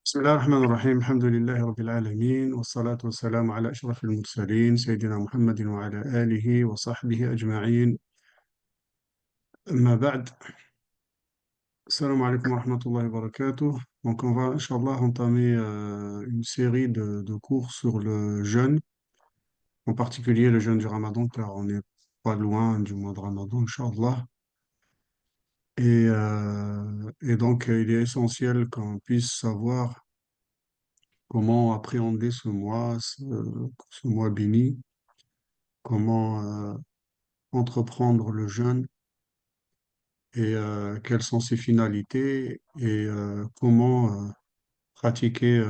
بسم الله الرحمن الرحيم الحمد لله رب العالمين والصلاة والسلام على أشرف المرسلين سيدنا محمد وعلى آله وصحبه أجمعين. أما بعد. السلام عليكم ورحمة الله وبركاته. Donc on va Inch'Allah entamer une série de cours sur le jeûne, en particulier le jeûne du Ramadan, car on n'est pas loin du mois de Ramadan, Inch'Allah. Et donc il est essentiel qu'on puisse savoir comment appréhender ce mois béni, comment entreprendre le jeûne et quelles sont ses finalités et comment pratiquer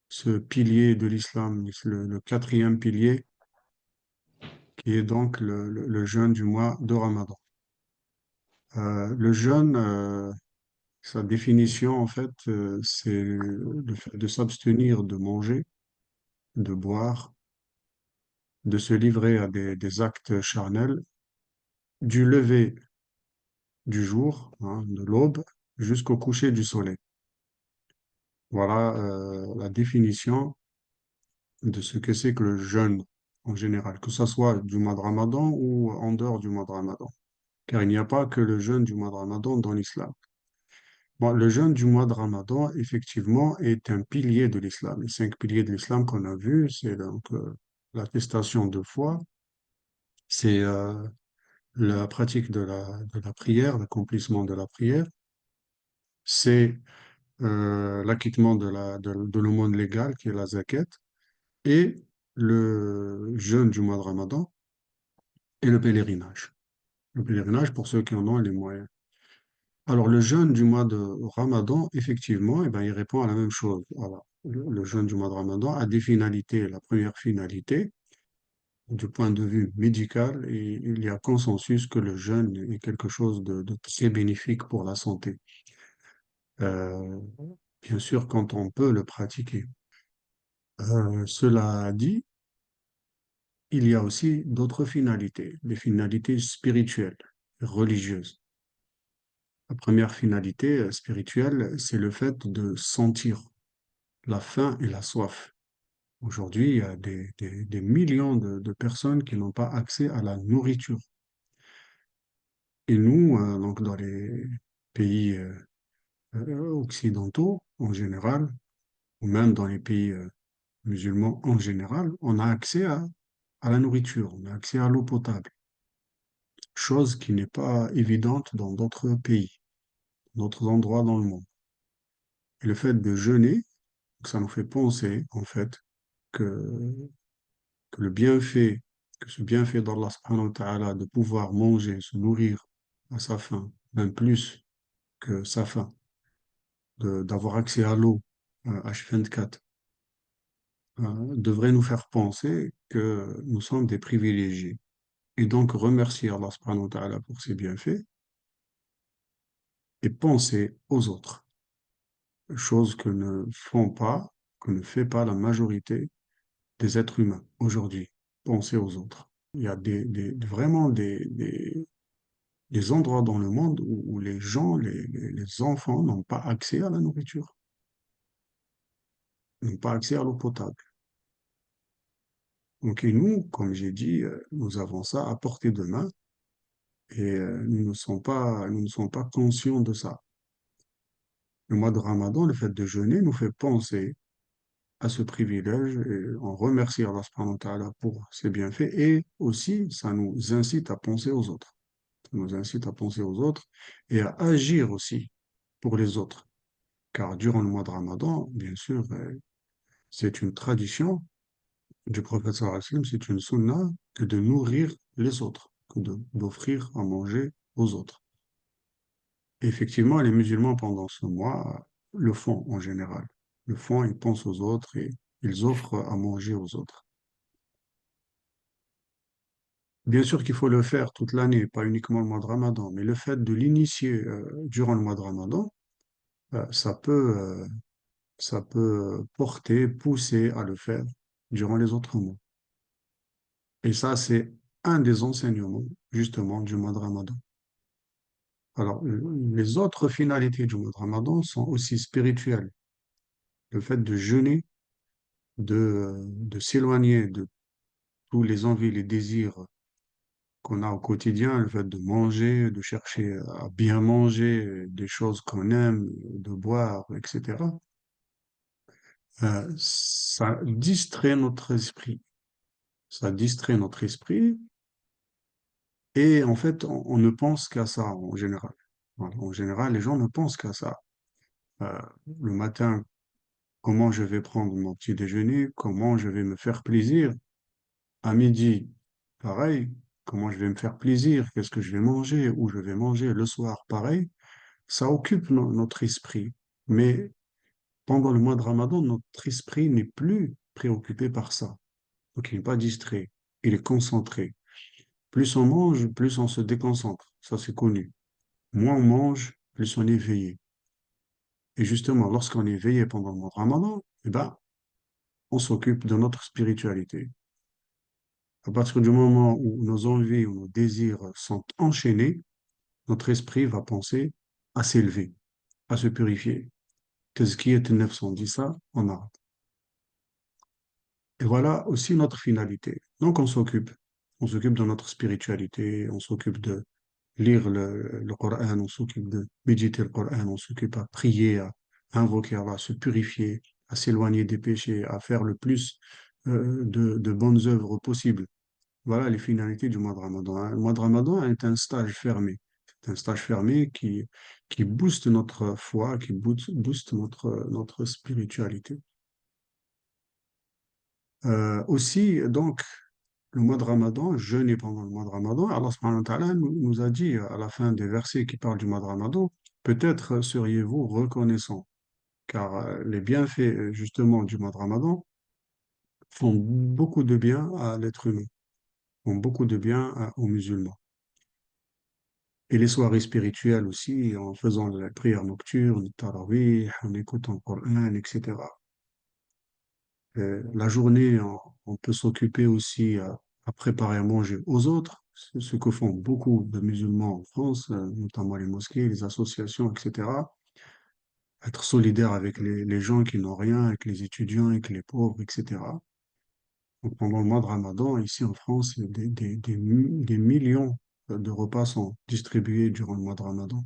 ce pilier de l'islam, le quatrième pilier, qui est donc le jeûne du mois de Ramadan. Le jeûne, sa définition, en fait, c'est le fait de s'abstenir de manger, de boire, de se livrer à des actes charnels, du lever du jour, hein, de l'aube, jusqu'au coucher du soleil. Voilà la définition de ce que c'est que le jeûne en général, que ce soit du mois de Ramadan ou en dehors du mois de Ramadan. Car il n'y a pas que le jeûne du mois de Ramadan dans l'islam. Bon, le jeûne du mois de Ramadan, effectivement, est un pilier de l'islam. Les cinq piliers de l'islam qu'on a vus, c'est donc l'attestation de foi, c'est la pratique de la prière, l'accomplissement de la prière, c'est l'acquittement de l'aumône légale, qui est la zakat, et le jeûne du mois de Ramadan et le pèlerinage. Le pèlerinage pour ceux qui en ont les moyens. Alors, le jeûne du mois de Ramadan, effectivement, eh ben, il répond à la même chose. Voilà. Le jeûne du mois de Ramadan a des finalités. La première finalité, du point de vue médical, et il y a consensus que le jeûne est quelque chose de très bénéfique pour la santé. Euh, Bien sûr, quand on peut le pratiquer. Cela dit, il y a aussi d'autres finalités, des finalités spirituelles, religieuses. La première finalité spirituelle, c'est le fait de sentir la faim et la soif. Aujourd'hui, il y a des millions de personnes qui n'ont pas accès à la nourriture. Et nous, donc dans les pays occidentaux en général, ou même dans les pays musulmans en général, on a accès à la nourriture, on a accès à l'eau potable, chose qui n'est pas évidente dans d'autres pays, d'autres endroits dans le monde. Et le fait de jeûner, ça nous fait penser, en fait, que, que le bienfait, que ce bienfait d'Allah subhanahu wa ta'ala de pouvoir manger, se nourrir à sa faim, même plus que sa faim, d'avoir accès à l'eau, H24, devrait nous faire penser que nous sommes des privilégiés. Et donc remercier Allah subhanahu wa ta'ala pour ses bienfaits et penser aux autres, chose que ne fait pas la majorité des êtres humains aujourd'hui. Penser aux autres. Il y a vraiment des endroits dans le monde où les gens, les enfants n'ont pas accès à la nourriture, n'ont pas accès à l'eau potable. Donc, et nous, comme j'ai dit, nous avons ça à portée de main et nous ne sommes pas conscients de ça. Le mois de Ramadan, le fait de jeûner nous fait penser à ce privilège et on remercie Allah subhanahu wa ta'ala pour ses bienfaits et aussi ça nous incite à penser aux autres. Ça nous incite à penser aux autres et à agir aussi pour les autres. Car durant le mois de Ramadan, bien sûr, c'est une tradition du prophète sallallahu alayhi wa sallam, c'est une sunna que de nourrir les autres, d'offrir à manger aux autres. Et effectivement, les musulmans pendant ce mois le font en général. Le font, ils pensent aux autres et ils offrent à manger aux autres. Bien sûr qu'il faut le faire toute l'année, pas uniquement le mois de Ramadan, mais le fait de l'initier durant le mois de Ramadan, ça ça peut porter, pousser à le faire durant les autres mois. Et ça, c'est un des enseignements, justement, du mois de Ramadan. Alors, les autres finalités du mois de Ramadan sont aussi spirituelles. le fait de jeûner, de s'éloigner de tous les envies, les désirs qu'on a au quotidien, le fait de manger, de chercher à bien manger, des choses qu'on aime, de boire, etc., ça distrait notre esprit. Ça distrait notre esprit et en fait, on ne pense qu'à ça en général. Voilà, en général, les gens ne pensent qu'à ça. Euh, le matin, comment je vais prendre mon petit déjeuner, comment je vais me faire plaisir. À midi, pareil, comment je vais me faire plaisir, qu'est-ce que je vais manger, où je vais manger. Le soir, pareil, ça occupe notre esprit. Mais pendant le mois de Ramadan, notre esprit n'est plus préoccupé par ça. Donc, il n'est pas distrait, il est concentré. Plus on mange, plus on se déconcentre. Ça, c'est connu. Moins on mange, plus on est éveillé. Et justement, lorsqu'on est éveillé pendant le mois de Ramadan, eh ben, on s'occupe de notre spiritualité. À partir du moment où nos envies ou nos désirs sont enchaînés, notre esprit va penser à s'élever, à se purifier. Tazkiyat an-nafs, on dit ça en arabe. Et voilà aussi notre finalité. Donc on s'occupe. On s'occupe de notre spiritualité, on s'occupe de lire le Coran, on s'occupe de méditer le Coran, on s'occupe à prier, à invoquer Allah, à se purifier, à s'éloigner des péchés, à faire le plus de bonnes œuvres possibles. Voilà les finalités du mois de Ramadan, hein. Le mois de Ramadan est un stage fermé. C'est un stage fermé qui booste notre foi, qui booste notre spiritualité. Aussi, donc, le mois de Ramadan, jeûner pendant le mois de Ramadan, Allah subhanahu wa ta'ala nous a dit à la fin des versets qui parlent du mois de Ramadan, peut-être seriez-vous reconnaissants, car les bienfaits justement du mois de Ramadan font beaucoup de bien à l'être humain, font beaucoup de bien aux musulmans. Et les soirées spirituelles aussi, en faisant la prière nocturne, le tarawih, en écoutant le Coran, etc. La journée, on peut s'occuper aussi à préparer à manger aux autres, ce que font beaucoup de musulmans en France, notamment les mosquées, les associations, etc. Être solidaire avec les gens qui n'ont rien, avec les étudiants, avec les pauvres, etc. Donc, pendant le mois de Ramadan, ici en France, des millions de repas sont distribués durant le mois de Ramadan.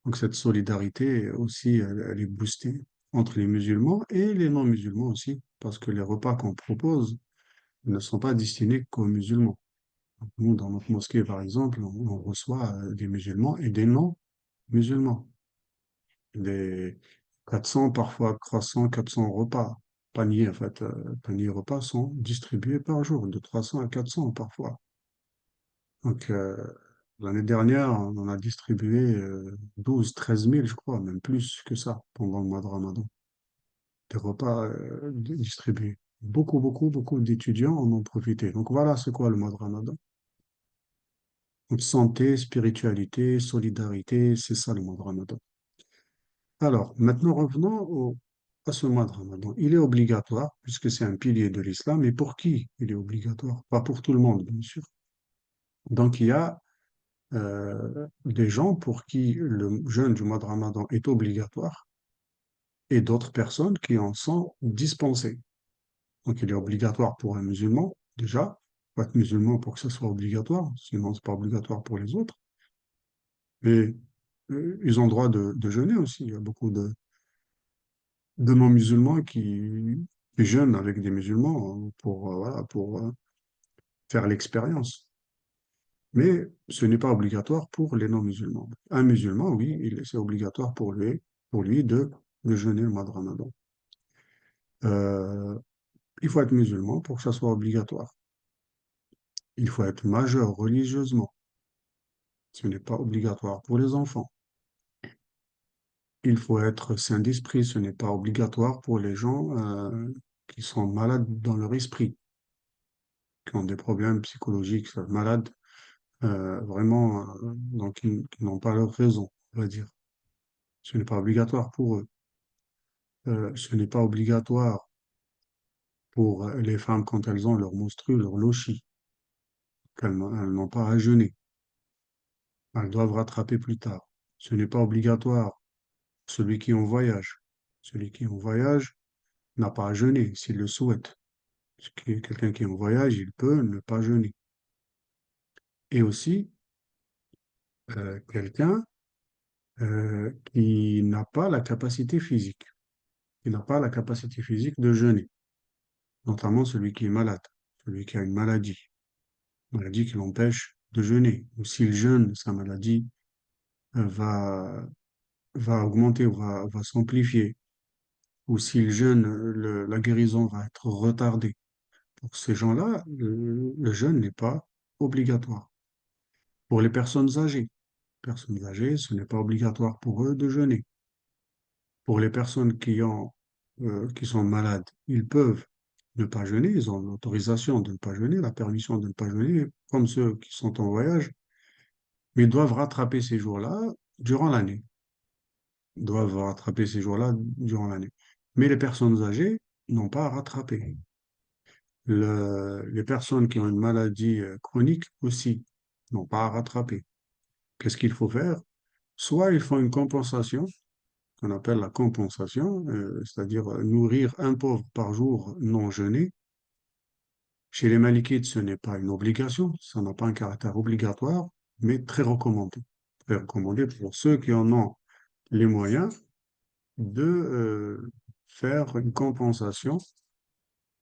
Donc cette solidarité aussi, elle est boostée entre les musulmans et les non-musulmans aussi, parce que les repas qu'on propose ne sont pas destinés qu'aux musulmans. Donc, nous, dans notre mosquée, par exemple, on reçoit des musulmans et des non-musulmans. Des 400, parfois 300, 400 repas, paniers, en fait, paniers repas sont distribués par jour, de 300 à 400 parfois. Donc, l'année dernière, on en a distribué 12, 13 000, je crois, même plus que ça, pendant le mois de Ramadan. Des repas distribués. Beaucoup, beaucoup, beaucoup d'étudiants en ont profité. Donc voilà, c'est quoi le mois de Ramadan? Donc, santé, spiritualité, solidarité, c'est ça le mois de Ramadan. Alors, maintenant revenons à ce mois de Ramadan. Il est obligatoire, puisque c'est un pilier de l'islam, et pour qui il est obligatoire? Pas pour tout le monde, bien sûr. Donc il y a des gens pour qui le jeûne du mois de Ramadan est obligatoire et d'autres personnes qui en sont dispensées. Donc il est obligatoire pour un musulman, déjà. Il faut être musulman pour que ce soit obligatoire, sinon c'est pas obligatoire pour les autres. Mais ils ont le droit de jeûner aussi. Il y a beaucoup de non-musulmans qui jeûnent avec des musulmans pour, voilà, pour faire l'expérience. Mais ce n'est pas obligatoire pour les non-musulmans. Un musulman, oui, c'est obligatoire pour lui de jeûner le mois de Ramadan. Euh, il faut être musulman pour que ça soit obligatoire. Il faut être majeur religieusement. Ce n'est pas obligatoire pour les enfants. Il faut être saint d'esprit. Ce n'est pas obligatoire pour les gens qui sont malades dans leur esprit, qui ont des problèmes psychologiques, malades vraiment, donc qui n'ont pas leur raison, on va dire. Ce n'est pas obligatoire pour eux. Ce n'est pas obligatoire pour les femmes quand elles ont leur menstru, leur lochi, elles n'ont pas à jeûner. Elles doivent rattraper plus tard. Ce n'est pas obligatoire pour celui qui est en voyage. Celui qui est en voyage n'a pas à jeûner s'il le souhaite. Quelqu'un qui est en voyage, il peut ne pas jeûner. Et aussi, quelqu'un qui n'a pas la capacité physique, qui n'a pas la capacité physique de jeûner, notamment celui qui est malade, celui qui a une maladie qui l'empêche de jeûner. Ou s'il jeûne, sa maladie va, va augmenter, va s'amplifier. Ou s'il jeûne, la guérison va être retardée. Pour ces gens-là, le jeûne n'est pas obligatoire. Pour les personnes âgées, ce n'est pas obligatoire pour eux de jeûner. Pour les personnes qui sont malades, ils peuvent ne pas jeûner, ils ont l'autorisation de ne pas jeûner, la permission de ne pas jeûner, comme ceux qui sont en voyage, mais ils doivent rattraper ces jours-là durant l'année. Ils doivent rattraper ces jours-là durant l'année. Mais les personnes âgées n'ont pas à rattraper. Les personnes qui ont une maladie chronique aussi n'ont pas à rattraper. Qu'est-ce qu'il faut faire? Soit ils font une compensation, qu'on appelle la compensation, c'est-à-dire nourrir un pauvre par jour non jeûné. Chez les Malikites, ce n'est pas une obligation, ça n'a pas un caractère obligatoire, mais très recommandé. Très recommandé pour ceux qui en ont les moyens de faire une compensation,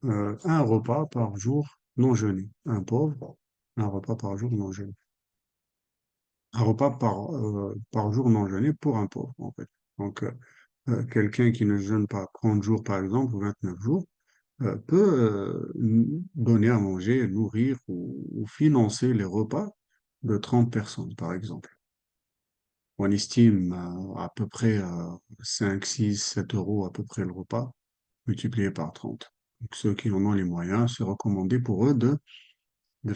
un repas par jour non jeûné. Un pauvre, un repas par jour non jeûné. Un repas par jour non jeûné pour un pauvre, en fait. Donc, quelqu'un qui ne jeûne pas 30 jours, par exemple, ou 29 jours, peut donner à manger, nourrir ou financer les repas de 30 personnes, par exemple. On estime à peu près 5, 6, 7 euros à peu près le repas, multiplié par 30. Donc, ceux qui en ont les moyens, c'est recommandé pour eux de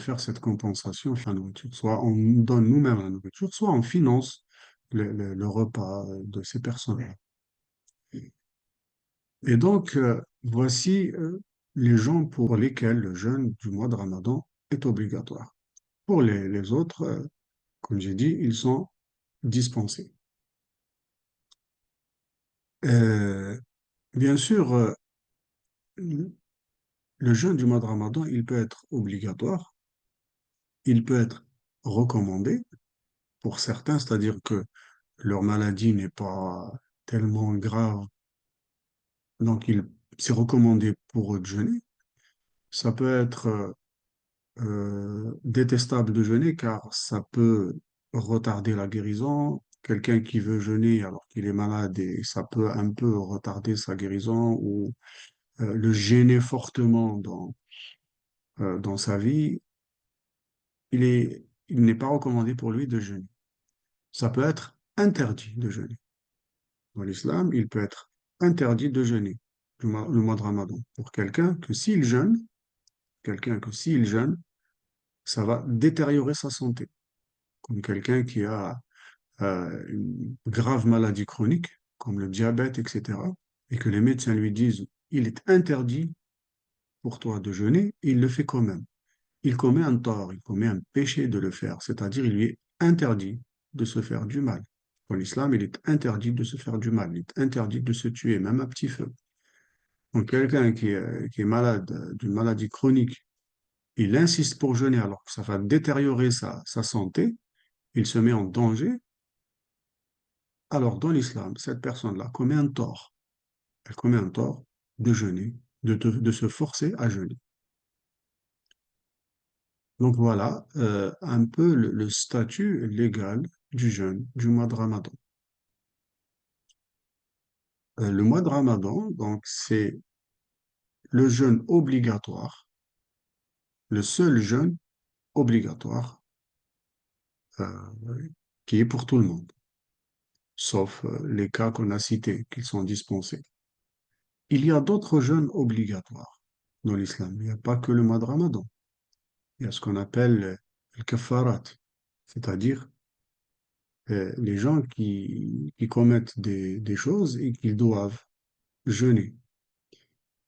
faire cette compensation sur la nourriture. Soit on donne nous-mêmes la nourriture, soit on finance le repas de ces personnes-là. Et donc, voici les gens pour lesquels le jeûne du mois de Ramadan est obligatoire. Pour les autres, comme j'ai dit, ils sont dispensés. Euh, Bien sûr, le jeûne du mois de Ramadan, il peut être obligatoire, il peut être recommandé pour certains, c'est-à-dire que leur maladie n'est pas tellement grave, donc c'est recommandé pour eux de jeûner. Ça peut être détestable de jeûner car ça peut retarder la guérison. Quelqu'un qui veut jeûner alors qu'il est malade et ça peut un peu retarder sa guérison ou le gêner fortement dans sa vie, il n'est pas recommandé pour lui de jeûner. Ça peut être interdit de jeûner. Dans l'islam, il peut être interdit de jeûner le mois de Ramadan pour quelqu'un que s'il jeûne, ça va détériorer sa santé, comme quelqu'un qui a une grave maladie chronique, comme le diabète, etc., et que les médecins lui disent, il est interdit pour toi de jeûner, il le fait quand même. Il commet un tort, il commet un péché de le faire, c'est-à-dire il lui est interdit de se faire du mal. Pour l'islam, il est interdit de se faire du mal, il est interdit de se tuer, même à petit feu. Donc quelqu'un qui est malade d'une maladie chronique, il insiste pour jeûner alors que ça va détériorer sa santé, il se met en danger. Alors dans l'islam, cette personne-là commet un tort. Elle commet un tort de jeûner, de se forcer à jeûner. Donc voilà un peu le statut légal du jeûne du mois de Ramadan. Le mois de Ramadan, donc, c'est le jeûne obligatoire, le seul jeûne obligatoire qui est pour tout le monde, sauf les cas qu'on a cités, qui sont dispensés. Il y a d'autres jeûnes obligatoires dans l'islam. Il n'y a pas que le mois de Ramadan. Il y a ce qu'on appelle le kafarat, c'est-à-dire les gens qui commettent des choses et qui doivent jeûner.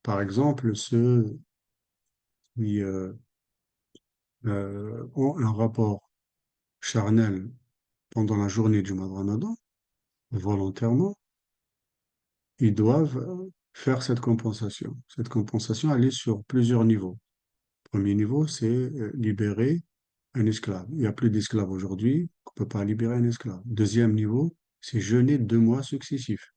Par exemple, ceux qui ont un rapport charnel pendant la journée du mois de Ramadan, volontairement, ils doivent faire cette compensation. Cette compensation, elle est sur plusieurs niveaux. Premier niveau, c'est libérer un esclave. Il n'y a plus d'esclaves aujourd'hui, on ne peut pas libérer un esclave. Deuxième niveau, c'est jeûner 2 mois successifs.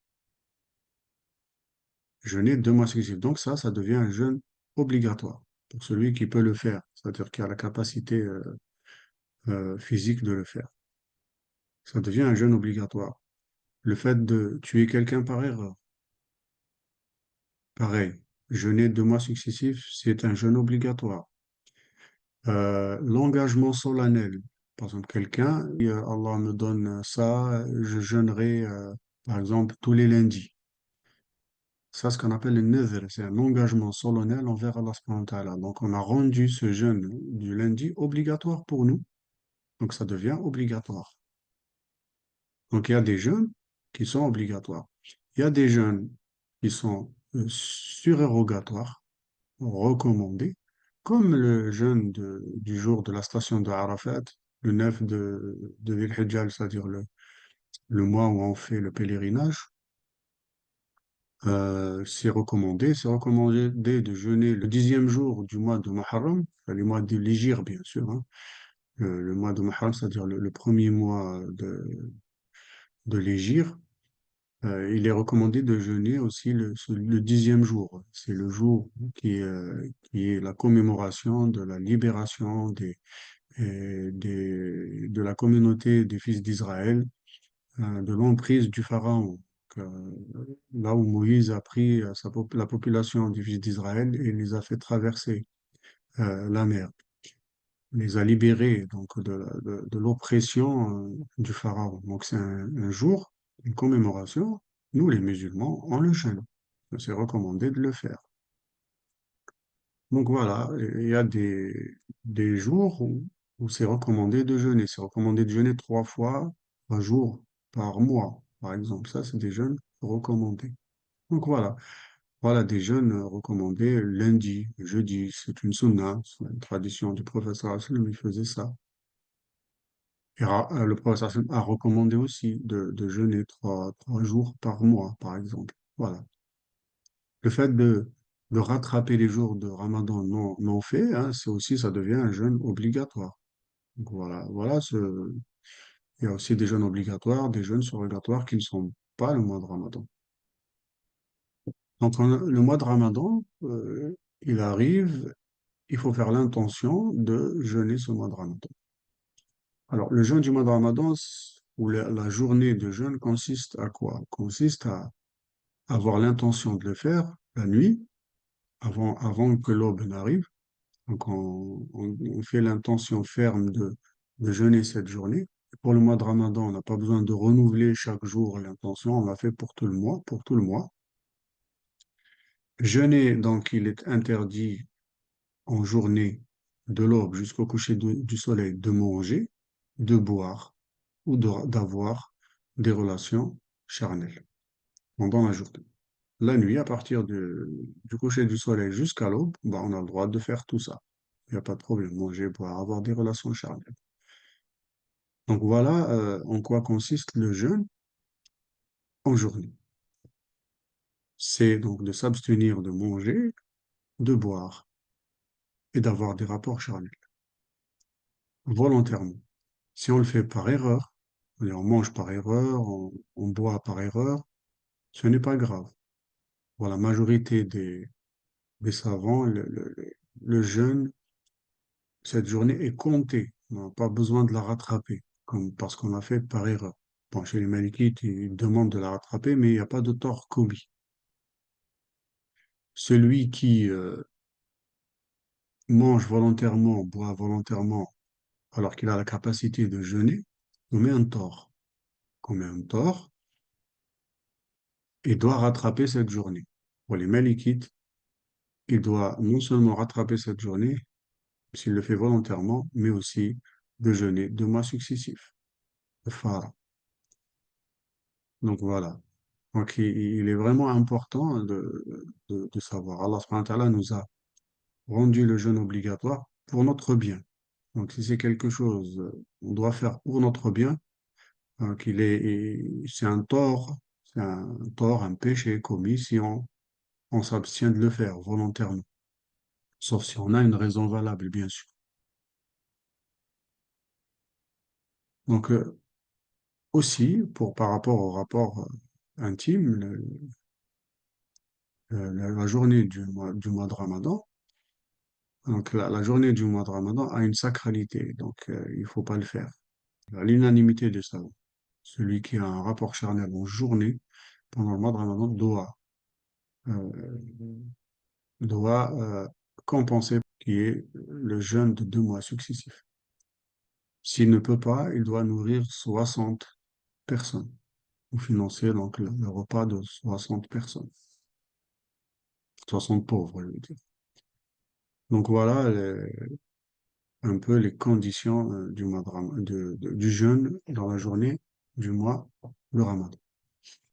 Jeûner 2 mois successifs. Donc ça devient un jeûne obligatoire pour celui qui peut le faire, c'est-à-dire qui a la capacité physique de le faire. Ça devient un jeûne obligatoire. Le fait de tuer quelqu'un par erreur, pareil. Jeûner 2 mois successifs, c'est un jeûne obligatoire. L'engagement solennel. Par exemple, quelqu'un, Allah me donne ça, je jeûnerai, par exemple, tous les lundis. Ça, ce qu'on appelle le nadhr, c'est un engagement solennel envers Allah subhanahu wa ta'ala. Donc, on a rendu ce jeûne du lundi obligatoire pour nous. Donc, ça devient obligatoire. Donc, il y a des jeûnes qui sont obligatoires. Il y a des jeûnes qui sont surérogatoires, recommandés, comme le jeûne du jour de la station de Arafat, le 9 de Dhul Hijjah, c'est-à-dire le mois où on fait le pèlerinage. C'est recommandé de jeûner le 10e jour du mois de Muharram, le mois de l'Hégire, bien sûr, hein. Le mois de Muharram, c'est-à-dire le premier mois de l'Hégire. Il est recommandé de jeûner aussi le 10e jour. C'est le jour qui est la commémoration de la libération de la communauté des fils d'Israël, de l'emprise du Pharaon. Donc, là où Moïse a pris la population des fils d'Israël et les a fait traverser la mer, les a libérés donc, de l'oppression du Pharaon. Donc c'est un jour, une commémoration. Nous, les musulmans, on le jeûne. C'est recommandé de le faire. Donc voilà, il y a des jours où c'est recommandé de jeûner. C'est recommandé de jeûner 3 fois un jour par mois, par exemple. Ça, c'est des jeûnes recommandés. Donc voilà, voilà des jeûnes recommandés lundi, jeudi. C'est une sunna, c'est une tradition du professeur sallam, il faisait ça. Et le professeur sallam a recommandé aussi de jeûner 3 jours par mois, par exemple. Voilà. Le fait de rattraper les jours de Ramadan non faits, hein, c'est aussi, ça devient un jeûne obligatoire. Donc voilà, il y a aussi des jeûnes obligatoires, des jeûnes surrogatoires qui ne sont pas le mois de Ramadan. Donc le mois de Ramadan, il arrive, il faut faire l'intention de jeûner ce mois de Ramadan. Alors le jeûne du mois de Ramadan, ou la journée de jeûne consiste à quoi? Consiste à avoir l'intention de le faire la nuit, avant que l'aube n'arrive. Donc, on fait l'intention ferme de jeûner cette journée. Pour le mois de Ramadan, on n'a pas besoin de renouveler chaque jour l'intention, on l'a fait pour tout le mois, pour tout le mois. Jeûner, donc, il est interdit en journée de l'aube jusqu'au coucher du soleil de manger, de boire ou d'avoir des relations charnelles pendant la journée. La nuit, à partir du coucher du soleil jusqu'à l'aube, bah, on a le droit de faire tout ça. Il n'y a pas de problème, manger, boire, avoir des relations charnelles. Donc voilà en quoi consiste le jeûne en journée. C'est donc de s'abstenir de manger, de boire et d'avoir des rapports charnels, volontairement. Si on le fait par erreur, c'est-à-dire on mange par erreur, on boit par erreur, ce n'est pas grave. Pour la majorité des savants, le jeûne, cette journée est comptée. On n'a pas besoin de la rattraper, comme parce qu'on l'a fait par erreur. Bon, chez les Malikites, ils demandent de la rattraper, mais il n'y a pas de tort commis. Celui qui mange volontairement, boit volontairement, alors qu'il a la capacité de jeûner, commet un tort. Commet un tort et doit rattraper cette journée. Pour les Malikites, il doit non seulement rattraper cette journée, s'il le fait volontairement, mais aussi de jeûner 2 mois successifs. Le phare. Donc voilà. Donc il est vraiment important de savoir. Allah subhanahu wa ta'ala nous a rendu le jeûne obligatoire pour notre bien. Donc si c'est quelque chose on doit faire pour notre bien, c'est un tort, un tort, un péché commis si on s'abstient de le faire volontairement, sauf si on a une raison valable, bien sûr. Donc, aussi, par rapport au rapport intime, la journée du mois de Ramadan, donc la journée du mois de Ramadan a une sacralité, donc il faut pas le faire. À l'unanimité des savants, celui qui a un rapport charnel en journée pendant le mois de Ramadan euh, doit compenser qui est le jeûne de 2 mois successifs. S'il ne peut pas, il doit nourrir 60 personnes ou financer donc le repas de 60 personnes, 60 pauvres, je veux dire. Donc voilà un peu les conditions du mois du jeûne dans la journée du mois de Ramadan.